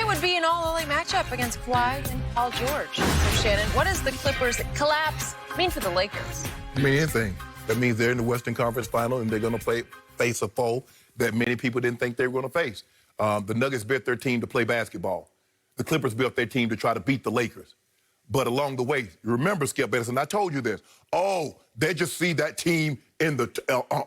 would be an all-LA matchup against Kawhi and Paul George. So, Shannon, what does the Clippers' collapse mean for the Lakers? I mean, anything. That means they're in the Western Conference Final and they're going to face a foe that many people didn't think they were going to face. The Nuggets built their team to play basketball. The Clippers built their team to try to beat the Lakers. But along the way, remember, Skip Benson, I told you this. Oh, they just see that team in the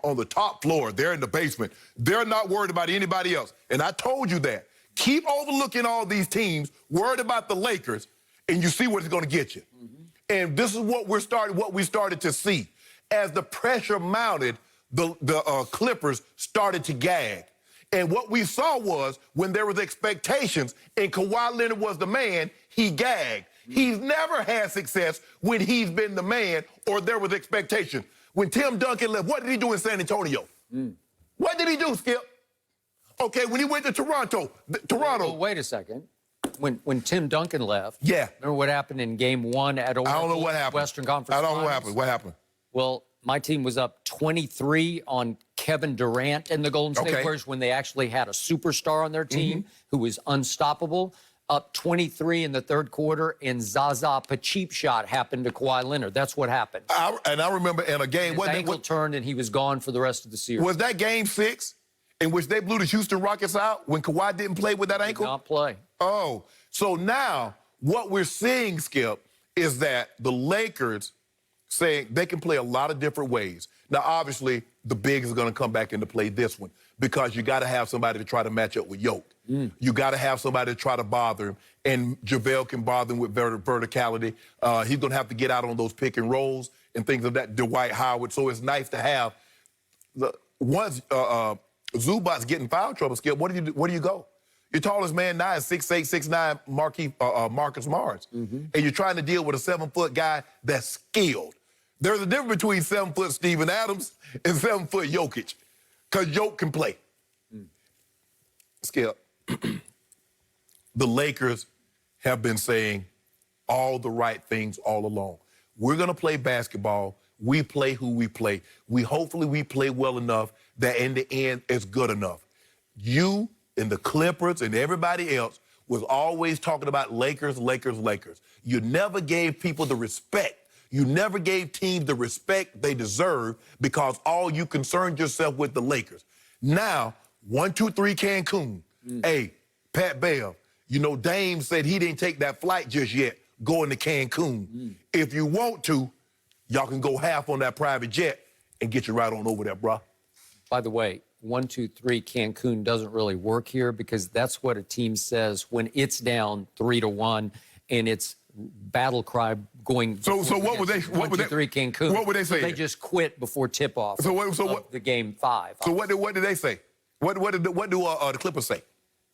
on the top floor. They're in the basement. They're not worried about anybody else. And I told you that. Keep overlooking all these teams, worried about the Lakers, and you see what it's going to get you. And this is what we started to see. As the pressure mounted, the Clippers started to gag. And what we saw was when there was expectations and Kawhi Leonard was the man, he gagged. He's never had success when he's been the man or there was expectation. When Tim Duncan left, what did he do in San Antonio? What did he do, Skip? Okay, when he went to Toronto. Well, wait a second. When Tim Duncan left, yeah. Remember what happened in Game 1 at Oracle? I don't know what happened. Western Conference I don't know what Finals? happened. What happened? Well, my team was up 23 on Kevin Durant and the Golden State Warriors when they actually had a superstar on their team who was unstoppable. Up 23 in the third quarter, and Zaza a cheap shot happened to Kawhi Leonard. That's what happened. I remember in a game... His ankle turned, and he was gone for the rest of the series. Was that Game 6 in which they blew the Houston Rockets out when Kawhi didn't play with that ankle? Did not play. Oh, so now what we're seeing, Skip, is that the Lakers saying they can play a lot of different ways. Now, obviously, the bigs are going to come back into play this one because you got to have somebody to try to match up with Yoke. You got to have somebody to try to bother him, and JaVale can bother him with verticality. He's going to have to get out on those pick and rolls and things of that, Dwight Howard. So it's nice to have. Once Zubac's getting foul trouble, Skip, where do you go? Your tallest man now is 6'8", 6'9", Marcus Morris. And you're trying to deal with a 7-foot guy that's skilled. There's a difference between 7-foot Steven Adams and 7-foot Jokic, because Jokic can play. Skip, the Lakers have been saying all the right things all along. We're going to play basketball. We play who we play. Hopefully we play well enough that in the end it's good enough. You and the Clippers and everybody else was always talking about Lakers, Lakers, Lakers. You never gave people the respect. You never gave teams the respect they deserve because all you concerned yourself with the Lakers. Now, 1, 2, 3 Cancun. Hey, Pat Bev, you know Dame said he didn't take that flight just yet going to Cancun. If you want to, y'all can go half on that private jet and get you right on over there, bruh. By the way, 1, 2, 3 Cancun doesn't really work here because that's what a team says when it's down 3-1 and it's battle cry going. So what would they? 1, 2, 3 Cancun. What would they say? They just quit before tip-off. Of the Game 5. So what did they say? What do the Clippers say?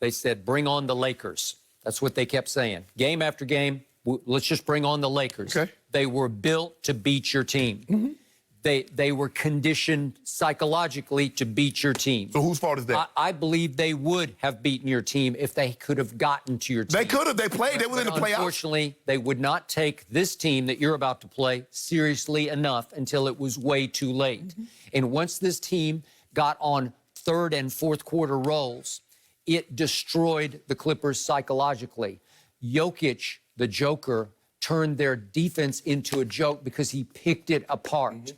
They said, "Bring on the Lakers." That's what they kept saying. Game after game, let's just bring on the Lakers. Okay. They were built to beat your team. They were conditioned psychologically to beat your team. So whose fault is that? I believe they would have beaten your team if they could have gotten to your team. They could have. They played. They were in the playoffs. Unfortunately, they would not take this team that you're about to play seriously enough until it was way too late. And once this team got on third and fourth quarter rolls, it destroyed the Clippers psychologically. Jokic, the Joker, turned their defense into a joke because he picked it apart.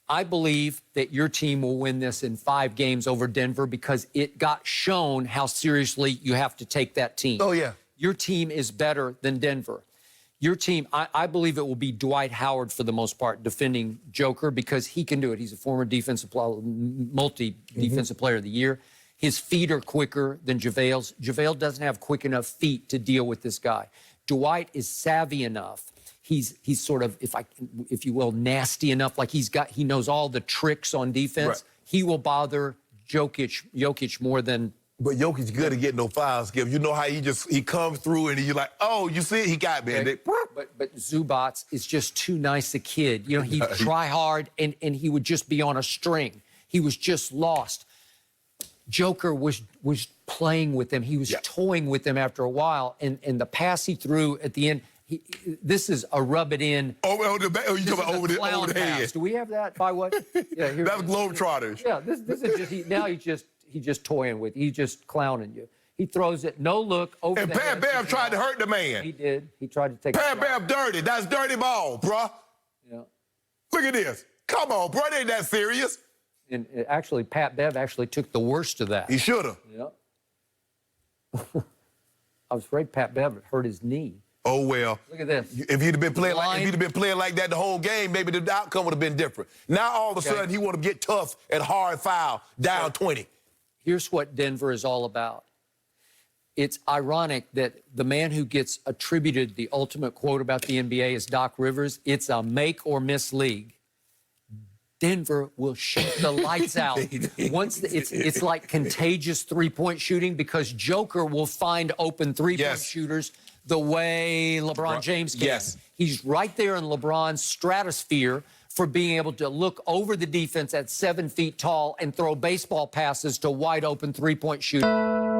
I believe that your team will win this in 5 games over Denver because it got shown how seriously you have to take that team. Oh, yeah. Your team is better than Denver. Your team, I believe it will be Dwight Howard for the most part defending Joker because he can do it. He's a former multi-defensive player of the year. His feet are quicker than JaVale's. JaVale doesn't have quick enough feet to deal with this guy. Dwight is savvy enough. He's sort of, if you will, nasty enough. Like he knows all the tricks on defense. Right. He will bother Jokic more than. But Jokic's good at getting no fouls, Skip. You know how he comes through and you're like, oh, you see it? He got me. Okay. But Zubac is just too nice a kid. You know, he'd try hard and he would just be on a string. He was just lost. Joker was playing with them. He was toying with them after a while. And the pass he threw at the end, this is a rub it in. You talking about over the head. Do we have that by what? Yeah, that's Globetrotters. Yeah, this is just, now he's just toying with you. He's just clowning you. He throws it, no look, over And the Pat head. Bev tried to hurt the He man. did. He tried to take Pat a shot. Bev dirty. That's dirty ball, bruh. Yeah. Look at this. Come on, bro. It ain't that serious. And actually, Pat Bev actually took the worst of that. He should have. Yeah. I was afraid Pat Bev hurt his knee. Oh, well. Look at this. If he'd have been playing like that the whole game, maybe the outcome would have been different. Now all of a sudden he want to get tough at hard foul, down 20. Here's what Denver is all about. It's ironic that the man who gets attributed the ultimate quote about the NBA is Doc Rivers. It's a make or miss league. Denver will shoot the lights out. It's like contagious three-point shooting because Joker will find open three-point shooters the way LeBron James can. Yes. He's right there in LeBron's stratosphere for being able to look over the defense at 7 feet tall and throw baseball passes to wide open three-point shooters.